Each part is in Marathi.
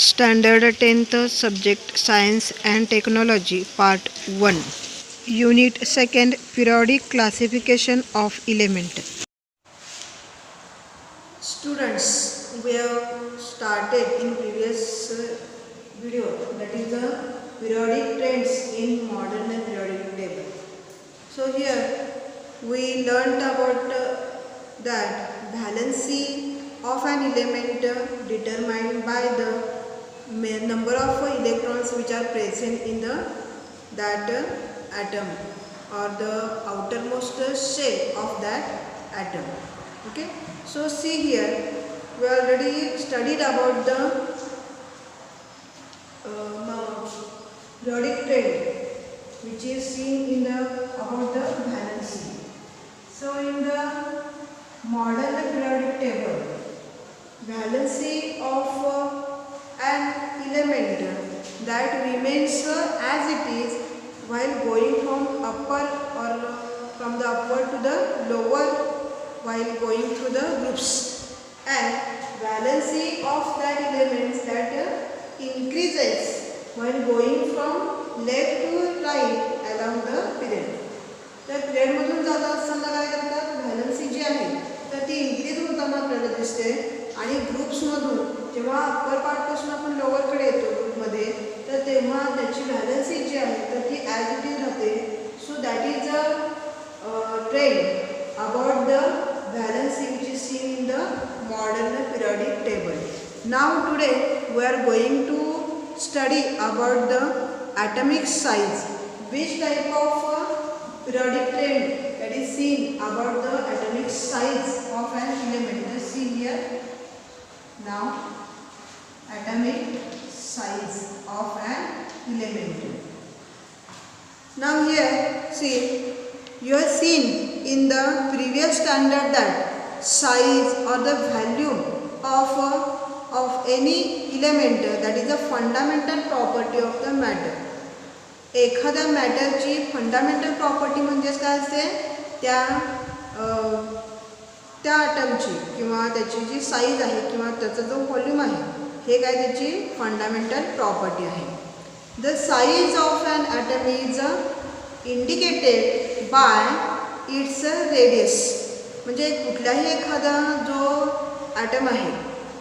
Standard 10th Subject Science and Technology Part 1 Unit 2nd Periodic Classification of Element. Students, we have started in previous video, that is the periodic trends in modern and periodic table. So here we learnt about that valency of an element determined by the number of electrons which are present in that atom or the outermost shell of that atom. Okay, so see here, we already studied about the periodic trend which is seen in the about the valency. So in the modern periodic table, valency of an element that remains as it is while going from upper or from the upward to the lower while going through the groups, and valency of that element that increases while going from left to right along the period. तर पिरियडमधून जात असताना काय करतात, व्हॅलन्सी जी आहे तर ती इन्क्रीज होताना आपल्याला दिसते, आणि ग्रुप्समधून जेव्हा अप्पर पार्टपासून आपण लोअरकडे येतो ग्रुपमध्ये, तर तेव्हा त्याची व्हॅलन्सी जी आहे तर ती ॲज इट इज राहते. So that is a trend about the valency which is seen in the modern periodic table. Now today we are going to study about the atomic size. Which type of periodic trend that is seen about the atomic size of an element? Let's see here. Now, atomic size of an element. Now here, see, you have seen in the previous standard that size or the value of any element, that is a fundamental property of the matter. एखाद्या मॅटरची फंडामेंटल प्रॉपर्टी म्हणजेच काय असते, त्या ॲटमची किंवा त्याची जी साईज आहे किंवा त्याचा जो व्हॉल्यूम आहे हे काय त्याची फंडामेंटल प्रॉपर्टी आहे. The size of an atom is indicated by its radius. म्हणजे कुठल्याही एखादा जो ॲटम आहे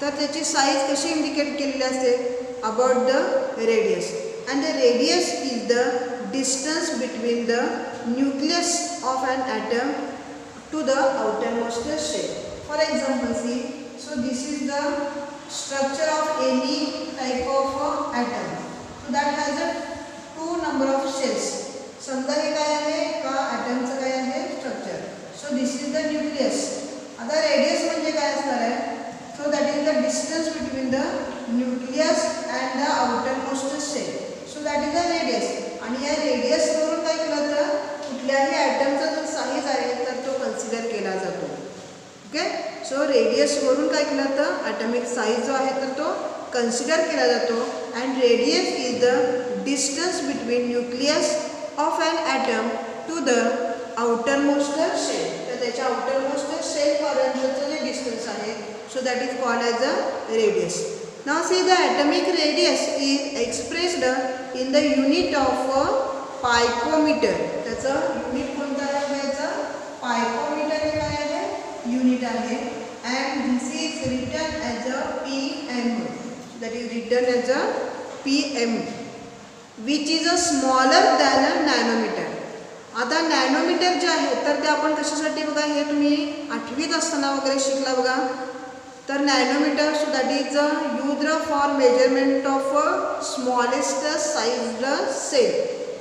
तर त्याची साईज कशी इंडिकेट केलेली असते, about the radius. And the radius is the distance between the nucleus of an atom to the outermost shell. For example, see, so this is the structure of any type of atom. So that has a two number of shells. समजा हे काय आहे, एका ॲटमचं काय आहे structure. So this is the nucleus. आता रेडियस म्हणजे काय असणार आहे, so that is the distance between the nucleus and the outermost shell. So that is the radius. आणि या रेडियसवरून काय केलं तर कुठल्याही ॲटमचा जो साईज आहे तर तो कन्सिडर केला जातो. ओके, सो रेडियसवरून काय केलं तर ॲटमिक साईज जो आहे तर तो कन्सिडर केला जातो. And radius is the distance between nucleus of an atom to the outermost shell. तर त्याच्या आउटरमोस्ट शेलपर्यंतचं जे डिस्टन्स आहे, so that is called as a radius. Now see, the atomic radius is expressed in the unit of picometer. त्याचं युनिट कोणतं आहे, त्याचं picometer हे काय आहे, युनिट आहे. and this is written as a pm. That is written as a pm, which is a smaller than a nanometer. आता नॅनोमीटर जे आहे तर ते आपण कशासाठी बघा, हे तुम्ही 8वीत असताना वगैरे शिकला बघा. तर nanometre, so that is used for measurement of smallest sized cell.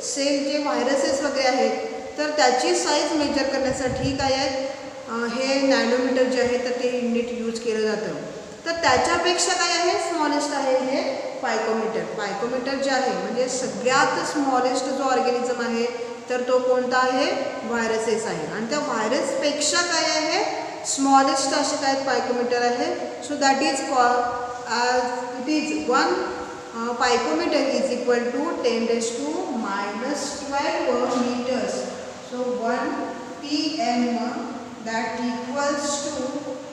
Cell जे व्हायरसेस वगैरे आहेत तर त्याची साईज मेजर करण्यासाठी काय आहे, हे नॅनोमीटर जे आहे तर ते युनिट यूज केलं जातं. तर त्याच्यापेक्षा काय आहे, स्मॉलेस्ट आहे हे पायकोमीटर. पायकोमीटर जे आहे म्हणजे सगळ्यात स्मॉलेस्ट जो ऑर्गॅनिझम आहे तर तो कोणता आहे, व्हायरसेस आहे. आणि त्या व्हायरसपेक्षा काय आहे, स्मॉलेस्ट असे काय पायकोमीटर आहे. So that is it is 1 picometre is equal to 10⁻⁻12 meters. So 1 pm that equals to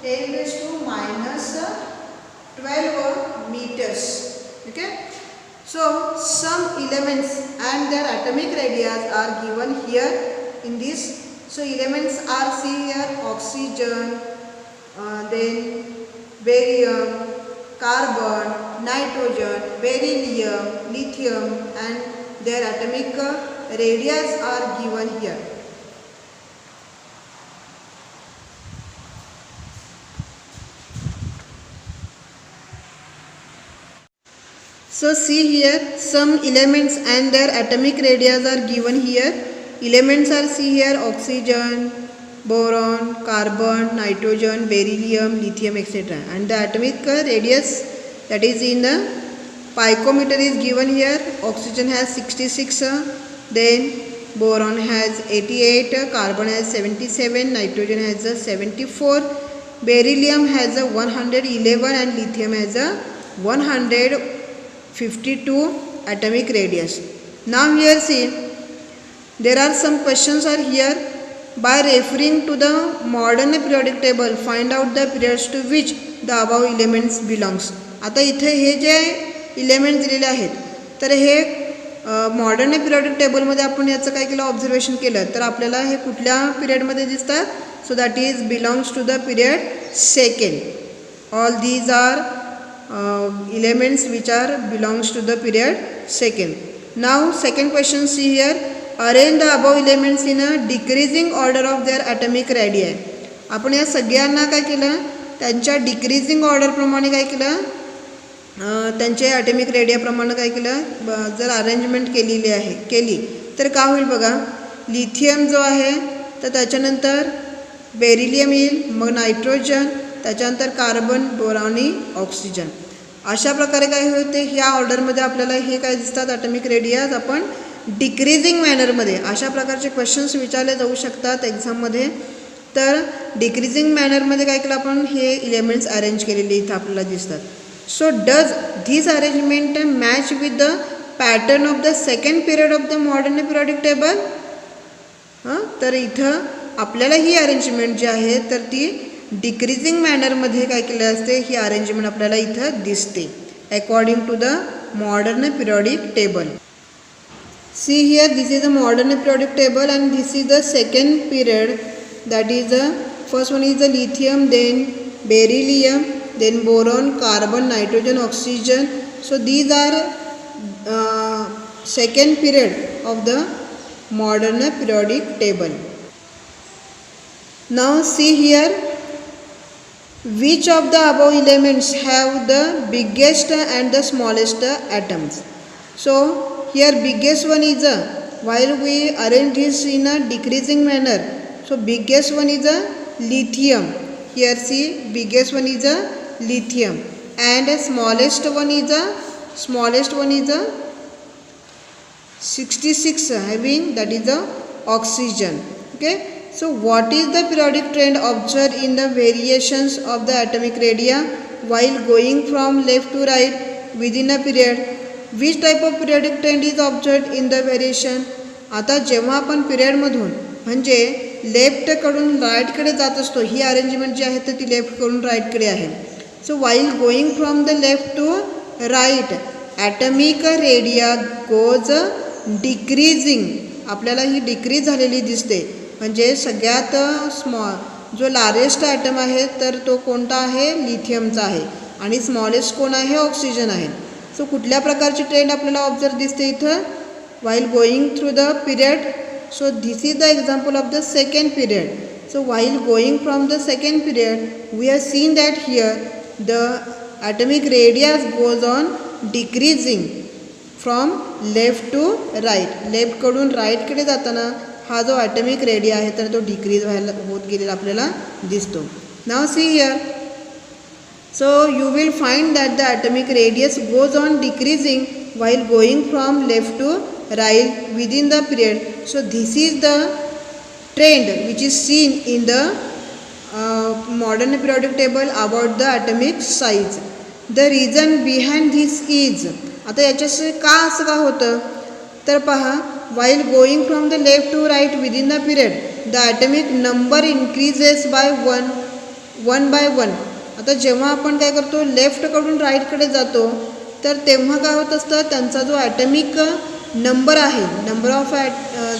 10⁻12 meters. Okay, so some elements and their atomic radius are given here in this. So elements are, see here, oxygen, then barium, carbon, nitrogen, beryllium, lithium, and their atomic radius are given here. So see here, some elements and their atomic radius are given here. Elements are, see here, oxygen, boron, carbon, nitrogen, beryllium, lithium, etc. And the atomic radius, that is in the picometer, is given here. Oxygen has 66, then boron has 88, carbon has 77, nitrogen has 74, beryllium has 111, and lithium has 152 atomic radius. Now here see, there are some questions are here. By referring to the modern periodic table, find out the periods to which the above elements belongs. आता इथे हे जे इलेमेंट दिलेले आहेत, तर हे मॉडर्न पिरियडिक टेबलमध्ये आपण याचं काय केलं, ऑब्झर्वेशन केलं, तर आपल्याला हे कुठल्या पिरियडमध्ये दिसतात. So that is belongs to the period second. All these are elements which are belongs to the period second. Now second question, see here, arrange the above elements in a decreasing order of their atomic radii. आपण या सगळ्यांना काय केलं, त्यांच्या डिक्रीजिंग ऑर्डर प्रमाणे काय केलं, त्यांचे ॲटॉमिक रेडिया प्रमाणे काय केलं, जर अरेंजमेंट केली तर काय होईल बघा. लिथियम जो आहे तर त्याच्यानंतर बेरिलियम येईल, मग नायट्रोजन, त्याच्यानंतर कार्बन, बोरॉन आणि ऑक्सिजन. अशा प्रकारे काय होते, ह्या ऑर्डरमध्ये आपल्याला हे काय दिसतात, ॲटॉमिक रेडियाज आपण डिक्रीजिंग मॅनरमध्ये. अशा प्रकारचे क्वेश्चन्स विचारले जाऊ शकतात एक्झाममध्ये. तर डिक्रीजिंग मॅनरमध्ये काय केलं आपण, हे इलेमेंट्स अरेंज केलेले इथं आपल्याला दिसतात. So does this arrangement match with the pattern of the second period of the modern periodic table. तर इथं आपल्याला ही अरेंजमेंट जी आहे तर ती डिक्रीजिंग मॅनरमध्ये काय केलं असते, ही अरेंजमेंट आपल्याला इथं दिसते according to the modern periodic table. See here, this is a modern periodic table and this is the second period. That is first one is the lithium, then beryllium, then boron, carbon, nitrogen, oxygen. So these are second period of the modern periodic table. Now see here, which of the above elements have the biggest and the smallest atoms. So here biggest one is while we arrange this in a decreasing manner, so biggest one is a lithium. Here see, biggest one is a lithium, and smallest one is a 66 having, that is the oxygen. Okay. So what is the periodic trend observed in the variations of the atomic radii while going from left to right within a period? Which type of periodic trend is observed in the variation? आता जेव्हा आपण पिरियडमधून म्हणजे लेफ्टकडून राईटकडे जात असतो, ही अरेंजमेंट जी आहे तर ती लेफ्टकडून राईटकडे आहे. So while going from the left to right atomic radii goes decreasing. आपल्याला ही डिक्रीज झालेली दिसते. म्हणजे सगळ्यात जो लार्जेस्ट ॲटम आहे तर तो कोणता आहे, लिथियमचा आहे, आणि स्मॉलेस्ट कोण आहे, ऑक्सिजन आहे. सो कुठल्या प्रकारची ट्रेंड आपल्याला ऑब्झर्व दिसते इथं, while going through the period. So this is the example of the second period. So while going from the second period, we have seen that here the atomic radius goes on decreasing from left to right. Left कडून राईट कडे जाताना हा जो ॲटमिक रेडिया आहे तर तो डिक्रीज व्हायला होत गेलेला आपल्याला दिसतो. Now see here, so you will find that the atomic radius goes on decreasing while going from left to right within the period. So this is the trend which is seen in the modern periodic table about the atomic size. The reason behind this is, आता याच्याशी का असं का होतं तर पहा, while going from the left to right within the period the atomic number increases by one by one. आता जेव्हा आपण काय करतो लेफ्टकडून राईटकडे जातो तर तेव्हा काय होत असतं, त्यांचा जो ॲटमिक नंबर आहे,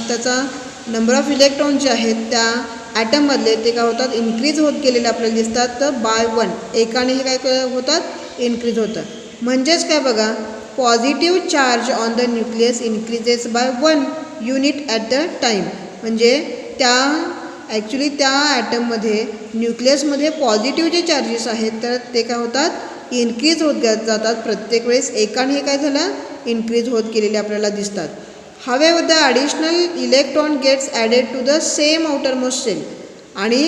त्याचा नंबर ऑफ इलेक्ट्रॉन जे आहेत त्या ॲटममधले ते काय होतात, इन्क्रीज होत गेलेले आपल्याला दिसतात. तर बाय 1 एकाने हे काय होतात, इन्क्रीज होतं. म्हणजेच काय बघा, positive charge on the nucleus increases by 1 unit at the time. म्हणजे ॲक्च्युली त्या ॲटममध्ये न्यूक्लियसमध्ये पॉझिटिव्ह जे चार्जेस आहेत तर ते काय होतात, इन्क्रीज होत जातात प्रत्येक वेळेस. एकाने हे काय झालं, इन्क्रीज होत गेलेले आपल्याला दिसतात. However, the additional electron gets added to the same outermost shell. आणि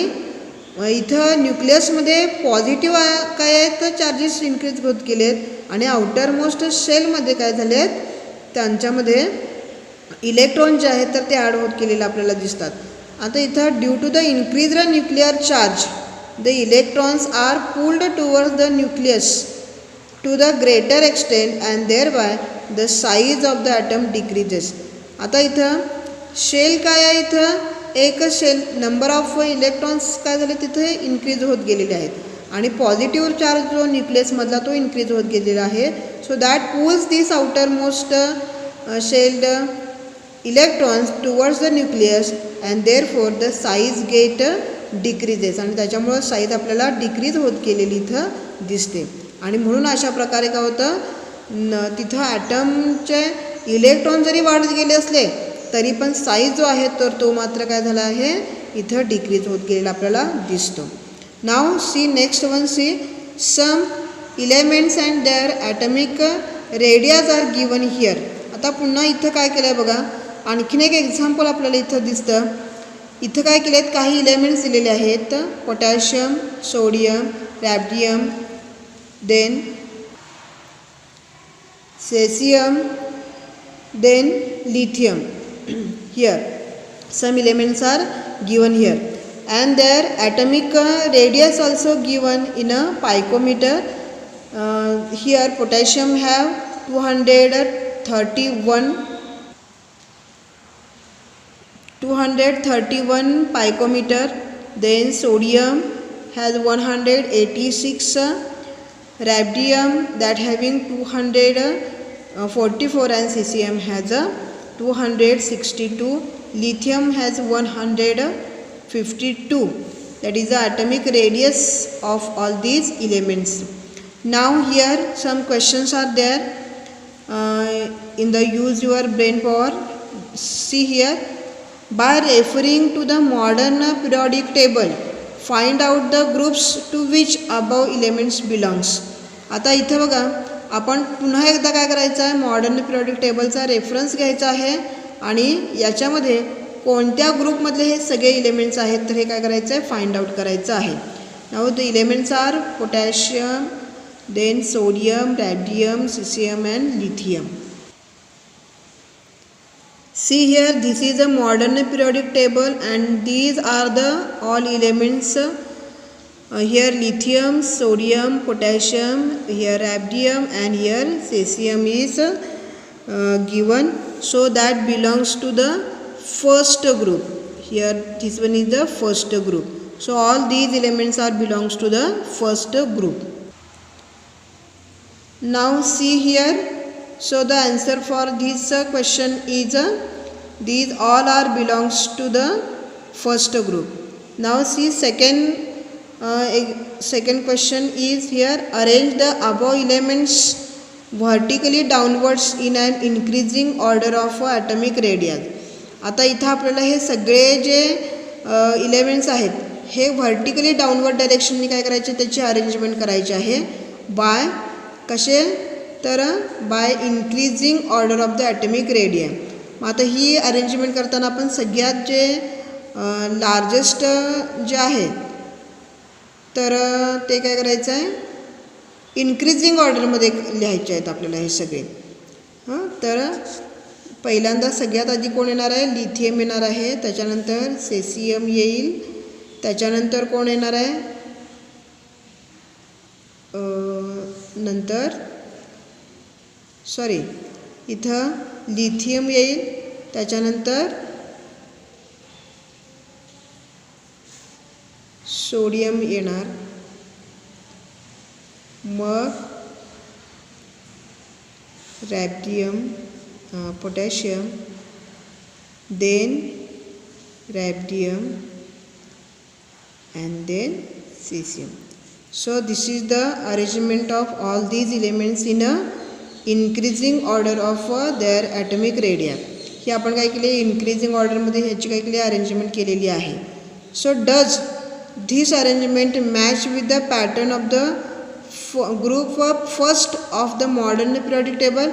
इथं न्यूक्लियसमध्ये पॉझिटिव्ह काय आहेत, तर चार्जेस इन्क्रीज होत गेलेत आणि आउटरमोस्ट शेलमध्ये काय झालेत, त्यांच्यामध्ये इलेक्ट्रॉन जे आहेत तर ते ॲड होत गेलेले आपल्याला दिसतात. आता इथं due to the increase nuclear charge the electrons are pulled towards the nucleus to the greater extent and thereby the size of the atom decreases. आता इथं शेल काय आहे, इथं एक शेल नंबर ऑफ इलेक्ट्रॉन्स काय झाले तिथे इन्क्रीज होत गेलेले आहेत आणि पॉझिटिव्ह चार्ज जो न्यूक्लियसमधला तो इन्क्रीज होत गेलेला आहे. So that pulls this outermost shelled electrons towards the nucleus and therefore the size get decreases. आणि त्याच्यामुळं साईज आपल्याला डिक्रीज होत गेलेली इथं दिसते. आणि म्हणून अशा प्रकारे काय होतं, तिथं ॲटमचे इलेक्ट्रॉन जरी वाढत गेले असले तरी पण साईज जो आहे तर तो मात्र काय झाला आहे, इथं डिक्रीज होत गेलेला आपल्याला दिसतो. Now see next one, see some elements and their atomic radii are given here. आता पुन्हा इथं काय केलं आहे बघा, आणखीन एक एक्झाम्पल आपल्याला इथं दिसतं. इथं काय केले आहेत, काही इलेमेंट्स दिलेले आहेत, potassium, sodium, radium, then cesium, then lithium. Here some elements are given here and their atomic radius also given in a picometer. Here potassium have 231 picometer, then sodium has 186, rhodium that having 244 and cesium has a 262, lithium has 152. That is the atomic radius of all these elements. Now here some questions are there in the use your brain power. See here, by referring to the modern periodic table find out the groups to which above elements belongs. आता इथं बघा, आपण पुन्हा एकदा काय करायचं आहे, मॉडर्न पिरियडिक टेबलचा रेफरन्स घ्यायचा आहे आणि याच्यामध्ये कोणत्या ग्रुपमधले हे सगळे इलेमेंट्स आहेत तर हे काय करायचं आहे, फाइंड आउट करायचं आहे. Now the elements are potassium, then sodium, radium, caesium and lithium. See here, this is a modern periodic table and these are the all elements. Here lithium, sodium, potassium, here rhodium and here cesium is given. So that belongs to the first group. Here this one is the first group. So all these elements are belongs to the first group. Now see here. So the answer for this question is these all are belongs to the first group. Now see second question is here, arrange the above elements vertically downwards in an increasing order of atomic radius. आता इथं आपल्याला हे सगळे जे इलेमेंट्स आहेत हे व्हर्टिकली डाऊनवर्ड डायरेक्शननी काय करायचे, त्याची अरेंजमेंट करायची आहे. बाय कसे, तर by increasing order of the atomic radium. मग आता ही अरेंजमेंट करताना आपण सगळ्यात जे लार्जेस्ट जे आहे तर ते काय करायचं आहे, इन्क्रीजिंग ऑर्डरमध्ये लिहायचे आहेत आपल्याला हे सगळे. तर पहिल्यांदा सगळ्यात आधी कोण येणार आहे, लिथियम येणार आहे, त्याच्यानंतर सेसियम येईल, त्याच्यानंतर कोण येणार आहे, इथं लिथियम येईल, त्याच्यानंतर सोडियम येणार, मग rhabdium, potassium, then rhabdium, and then cesium. So this is the arrangement of all these elements in a increasing order of their atomic radii. ही आपण काय केले इन्क्रीजिंग ऑर्डरमध्ये ह्याची काय केली अरेंजमेंट केलेली आहे. So does this arrangement match with the pattern of the group first of the modern periodic table.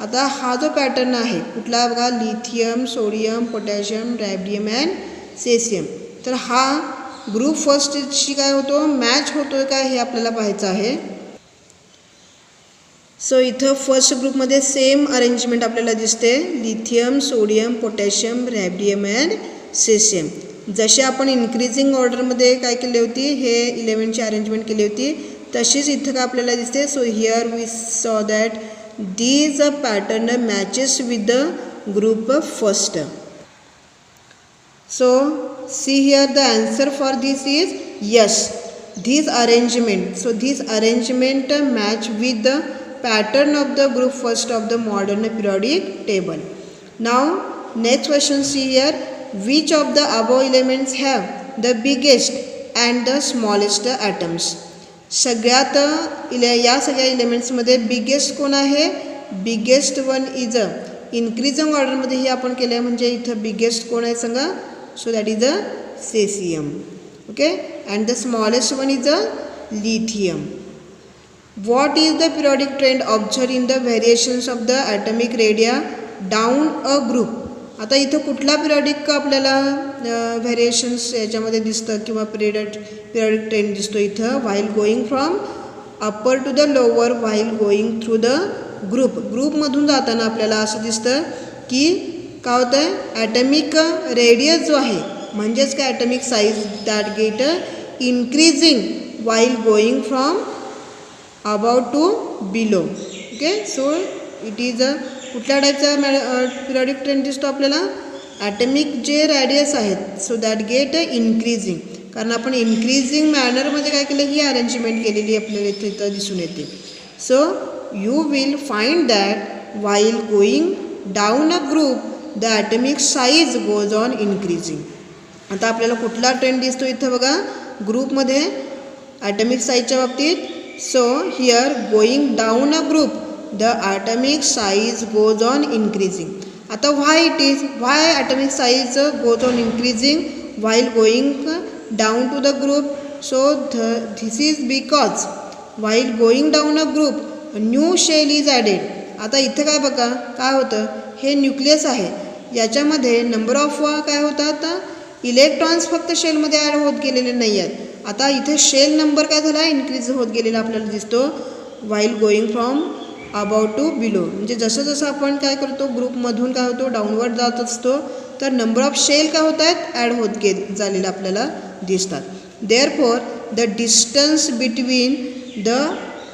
आता हा जो पॅटर्न आहे कुठला बघा lithium, sodium, potassium, radium and caesium. तर हा ग्रुप फर्स्टशी काय होतो मॅच होतो का हे आपल्याला पाहायचं आहे. सो इथं फर्स्ट ग्रुपमध्ये सेम अरेंजमेंट आपल्याला दिसते lithium, sodium, potassium, radium and caesium. जसे आपण इन्क्रीजिंग ऑर्डरमध्ये काय केली होती हे इलेव्हनची अरेंजमेंट केली होती तशीच इथं का आपल्याला दिसते. सो हिअर वी सॉ that these pattern matches with the group first. So see here the answer for this is yes, this arrangement. So this arrangement match with the pattern of the group first of the modern periodic table. Now next question, see here, which of the above elements have the biggest and the smallest atoms. सगळ्यात या सगळ्या इलेमेंट्समध्ये बिगेस्ट कोण आहे. Biggest one is a increasing ऑर्डरमध्ये हे आपण केलं आहे म्हणजे इथं बिगेस्ट कोण आहे सांगा. So that is a caesium. Okay and the smallest one is a lithium. What is the periodic trend observe in the variations of the atomic radii down a group. आता इथं कुठला पिरियडिक आपल्याला व्हेरिएशन्स याच्यामध्ये दिसतं किंवा पिरियडिक ट्रेंड दिसतो इथं while going from upper to the lower while going through the ग्रुपमधून जाताना आपल्याला असं दिसतं की काय होतं आहे ॲटमिक रेडियस जो आहे म्हणजेच काय atomic size that get increasing while going from about to below. Okay so it is a कुठल्या टाईपचा पिरियडिक ट्रेंड दिसतो आपल्याला ॲटमिक जे रॅडियस आहेत सो दॅट गेट इन्क्रीजिंग. कारण आपण इन्क्रीजिंग मॅनरमध्ये काय केलं ही अरेंजमेंट केलेली आपल्याला इथं दिसून येते. So you will find that while going down a group the atomic size goes on increasing. आता आपल्याला कुठला ट्रेंड दिसतो इथं बघा ग्रुपमध्ये ॲटमिक साईजच्या बाबतीत. So here going down a group the atomic size goes on increasing. आता why it is why atomic size goes on increasing while going down to the group. So this is because while going down a group a new shell is added. आता इथे काय बघा काय होतं हे न्यूक्लियस आहे याच्यामध्ये नंबर ऑफ काय होतात इलेक्ट्रॉन्स फक्त शेलमध्ये ॲड होत गेलेले नाही आहेत. आता इथे शेल नंबर काय झाला इन्क्रीज होत गेलेला आपल्याला दिसतो while going from about to below. म्हणजे जसं जसं आपण काय करतो ग्रुपमधून काय होतो डाऊनवर्ड जात असतो तर नंबर ऑफ शेल काय होत आहेत ॲड होत झालेलं आपल्याला दिसतात. Therefore the distance between the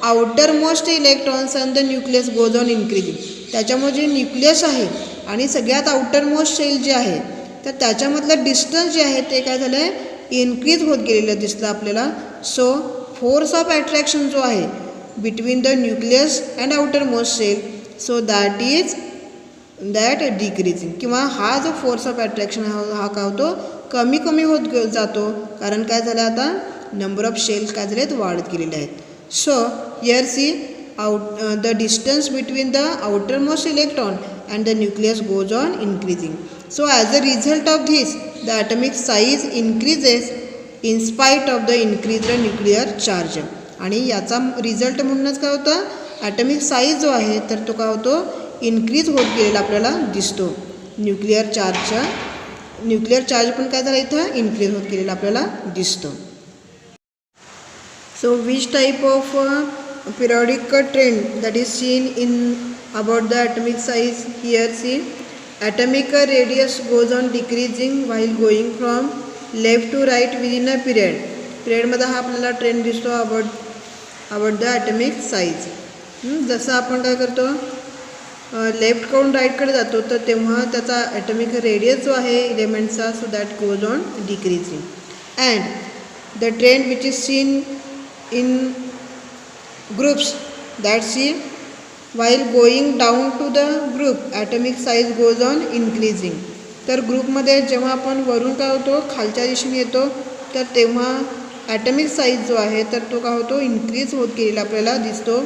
outer most electrons and the nucleus goes on increasing. त्याच्यामुळे जे न्यूक्लियस आहे आणि सगळ्यात आउटर मोस्ट शेल जे आहे तर त्याच्यामधलं डिस्टन्स जे आहे ते काय झालं आहे इन्क्रीज होत गेलेलं दिसतं आपल्याला. सो फोर्स ऑफ अट्रॅक्शन जो आहे between the nucleus and outermost cell so that is that decreasing किंवा हा जो फोर्स ऑफ अट्रॅक्शन हा काय होतो कमी कमी होत जातो कारण काय झालं आता नंबर ऑफ शेल्स काय झालेत वाढत गेलेले आहेत. So here see the distance between the outermost electron and the nucleus goes on increasing. So as a result of this the atomic size increases in spite of the increased nuclear charge. आणि याचा रिझल्ट म्हणूनच काय होतं ॲटमिक साईज जो आहे तर तो काय होतो इन्क्रीज होत गेलेला आपल्याला दिसतो. न्यूक्लिअर चार्ज पण काय झाला इथं इन्क्रीज होत गेलेला आपल्याला दिसतो. So which type of periodic trend that is seen in about the atomic size. Here see atomic radius goes on decreasing while going from left to right within a पिरियडमध्ये हा आपल्याला ट्रेंड दिसतो अबाउट द ॲटमिक साईज. जसं आपण काय करतो लेफ्टकडून राईटकडे जातो तर तेव्हा त्याचा ॲटमिक रेडियस जो आहे इलेमेंटचा so that goes on decreasing. And the trend which is seen in groups that see while going down to the group atomic size goes on increasing. तर ग्रुपमध्ये जेव्हा आपण वरून काय होतो खालच्या दिशेने येतो तर तेव्हा ॲटमिक साईज जो आहे तर तो काय होतो इन्क्रीज होत गेलेला आपल्याला दिसतो.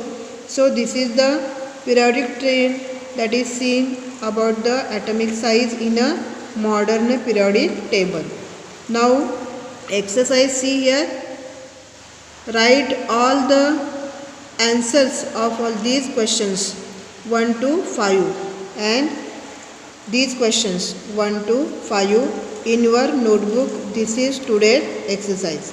So this is the periodic trend that is seen about the atomic size in a modern periodic table. Now exercise C here. Write all the answers of all these questions 1 to 5 and these questions 1 to 5 in your notebook. This is today's exercise.